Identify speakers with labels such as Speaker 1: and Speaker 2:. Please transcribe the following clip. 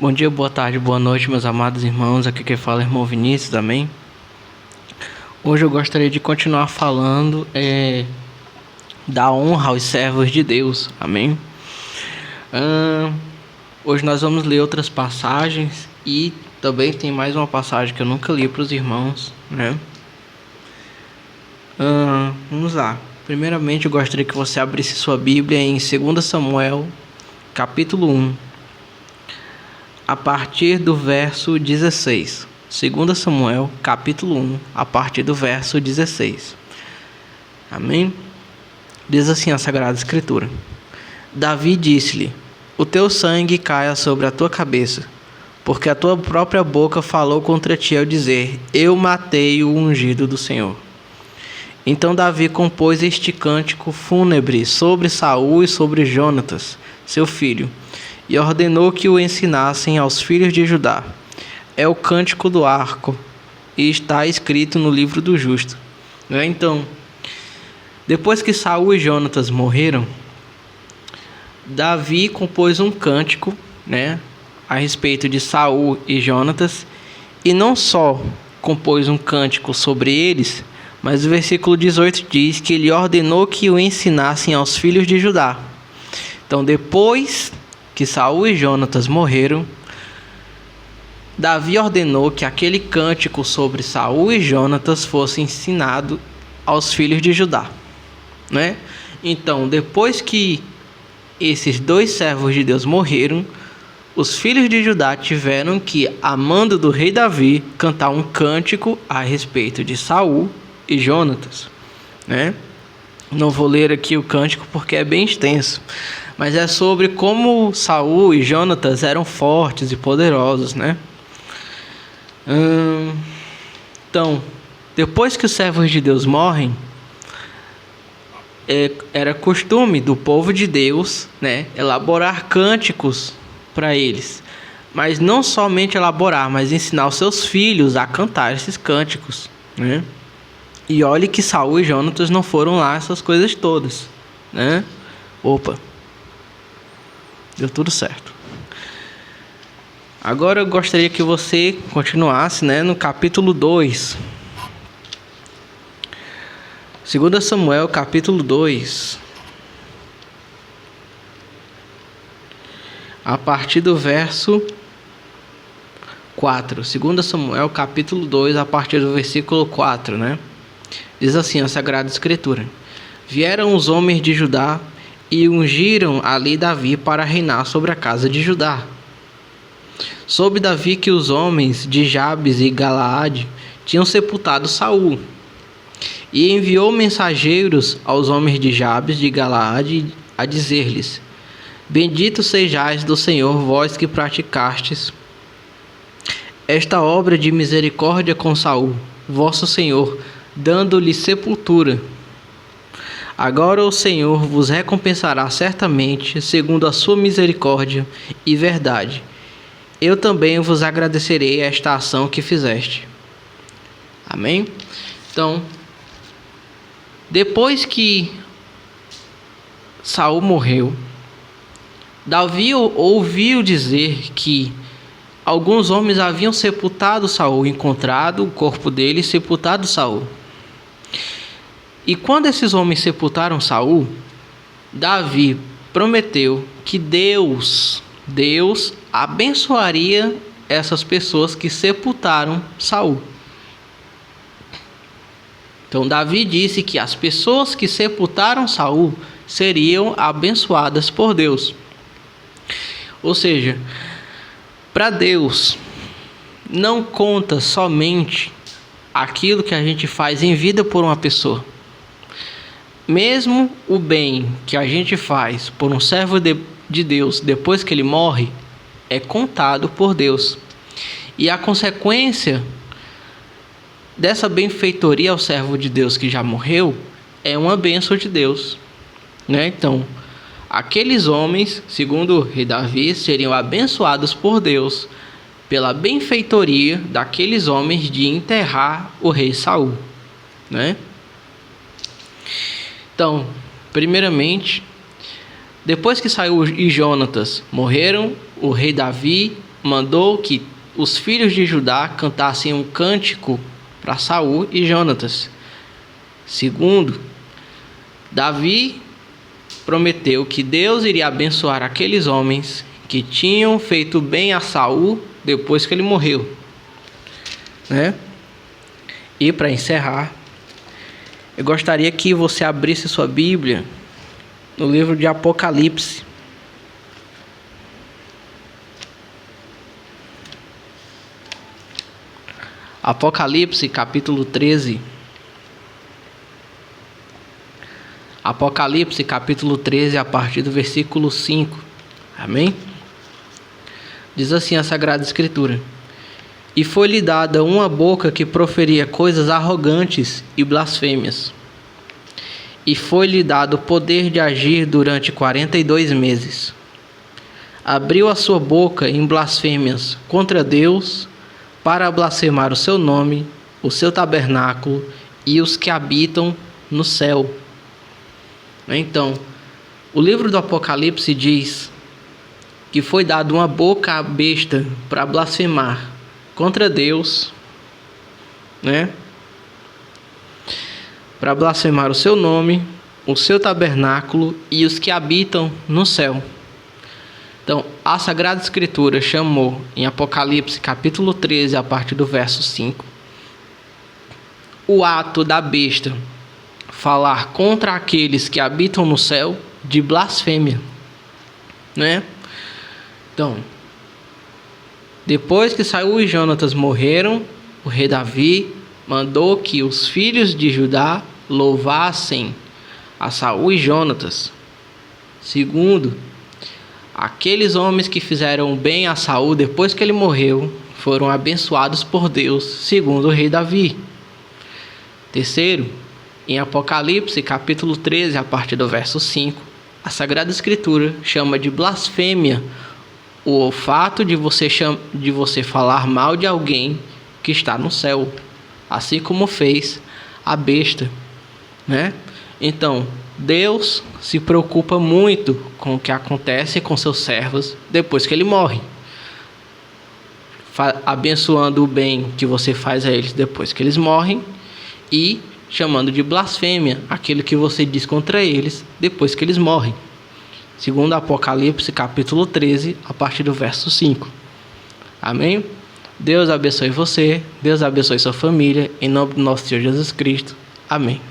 Speaker 1: Bom dia, boa tarde, boa noite, meus amados irmãos. Aqui quem fala é o irmão Vinícius, amém? Hoje eu gostaria de continuar falando da honra aos servos de Deus, amém? Hoje nós vamos ler outras passagens e também tem mais uma passagem que eu nunca li para os irmãos, né? Vamos lá. Primeiramente eu gostaria que você abrisse sua Bíblia em 2 Samuel, capítulo 1. A partir do verso 16. 2 Samuel, capítulo 1, a partir do verso 16. Amém? Diz assim a Sagrada Escritura: Davi disse-lhe: O teu sangue caia sobre a tua cabeça, porque a tua própria boca falou contra ti ao dizer: Eu matei o ungido do Senhor. Então Davi compôs este cântico fúnebre sobre Saul e sobre Jonatas, seu filho, e ordenou que o ensinassem aos filhos de Judá. É o cântico do arco, e está escrito no livro do justo. Então, depois que Saul e Jonatas morreram, Davi compôs um cântico, a respeito de Saul e Jonatas, e não só compôs um cântico sobre eles, mas o versículo 18 diz que ele ordenou que o ensinassem aos filhos de Judá. Então, depois que Saul e Jonatas morreram, Davi ordenou que aquele cântico sobre Saul e Jonatas fosse ensinado aos filhos de Judá, Então, depois que esses dois servos de Deus morreram, os filhos de Judá tiveram que, a mando do rei Davi, cantar um cântico a respeito de Saul e Jonatas, Não vou ler aqui o cântico porque é bem extenso, mas é sobre como Saul e Jonatas eram fortes e poderosos, Então, depois que os servos de Deus morrem, era costume do povo de Deus, elaborar cânticos para eles. Mas não somente elaborar, mas ensinar os seus filhos a cantar esses cânticos, E olhe que Saul e Jonatas não foram lá essas coisas todas, Opa, deu tudo certo. Agora eu gostaria que você continuasse, no capítulo 2. 2 Samuel, capítulo 2. A partir do verso 4. 2 Samuel, capítulo 2, a partir do versículo 4, Diz assim a Sagrada Escritura: Vieram os homens de Judá e ungiram ali Davi para reinar sobre a casa de Judá. Soube Davi que os homens de Jabes e Galaade tinham sepultado Saul, e enviou mensageiros aos homens de Jabes de Galaade a dizer-lhes: Bendito sejais do Senhor, vós que praticastes esta obra de misericórdia com Saul, vosso senhor, dando-lhe sepultura. Agora o Senhor vos recompensará certamente, segundo a sua misericórdia e verdade. Eu também vos agradecerei esta ação que fizeste. Amém? Então, depois que Saul morreu, Davi ouviu dizer que alguns homens haviam sepultado Saul, encontrado o corpo dele e sepultado Saul. E quando esses homens sepultaram Saul, Davi prometeu que Deus abençoaria essas pessoas que sepultaram Saul. Então Davi disse que as pessoas que sepultaram Saul seriam abençoadas por Deus. Ou seja, para Deus não conta somente aquilo que a gente faz em vida por uma pessoa. Mesmo o bem que a gente faz por um servo de Deus depois que ele morre é contado por Deus. E a consequência dessa benfeitoria ao servo de Deus que já morreu é uma bênção de Deus, Então, aqueles homens, segundo o rei Davi, seriam abençoados por Deus pela benfeitoria daqueles homens de enterrar o rei Saul, Então, primeiramente, depois que Saul e Jonatas morreram, o rei Davi mandou que os filhos de Judá cantassem um cântico para Saul e Jonatas. Segundo, Davi prometeu que Deus iria abençoar aqueles homens que tinham feito bem a Saul depois que ele morreu, né? E para encerrar, eu gostaria que você abrisse sua Bíblia no livro de Apocalipse. Apocalipse, capítulo 13. Apocalipse, capítulo 13, a partir do versículo 5. Amém? Diz assim a Sagrada Escritura: E foi-lhe dada uma boca que proferia coisas arrogantes e blasfêmias. E foi-lhe dado o poder de agir durante 42 meses. Abriu a sua boca em blasfêmias contra Deus, para blasfemar o seu nome, o seu tabernáculo e os que habitam no céu. Então, o livro do Apocalipse diz que foi dado uma boca à besta para blasfemar contra Deus, né? Para blasfemar o seu nome, o seu tabernáculo e os que habitam no céu. Então, a Sagrada Escritura chamou em Apocalipse capítulo 13, a partir do verso 5, o ato da besta falar contra aqueles que habitam no céu de blasfêmia, né? Então, depois que Saul e Jonatas morreram, o rei Davi mandou que os filhos de Judá louvassem a Saul e Jonatas. Segundo, aqueles homens que fizeram bem a Saul depois que ele morreu foram abençoados por Deus, segundo o rei Davi. Terceiro, em Apocalipse, capítulo 13, a partir do verso 5, a Sagrada Escritura chama de blasfêmia o fato de você falar mal de alguém que está no céu, assim como fez a besta, né? Então, Deus se preocupa muito com o que acontece com seus servos depois que ele morre, abençoando o bem que você faz a eles depois que eles morrem e chamando de blasfêmia aquilo que você diz contra eles depois que eles morrem. Segundo Apocalipse, capítulo 13, a partir do verso 5. Amém? Deus abençoe você, Deus abençoe sua família, em nome do nosso Senhor Jesus Cristo. Amém.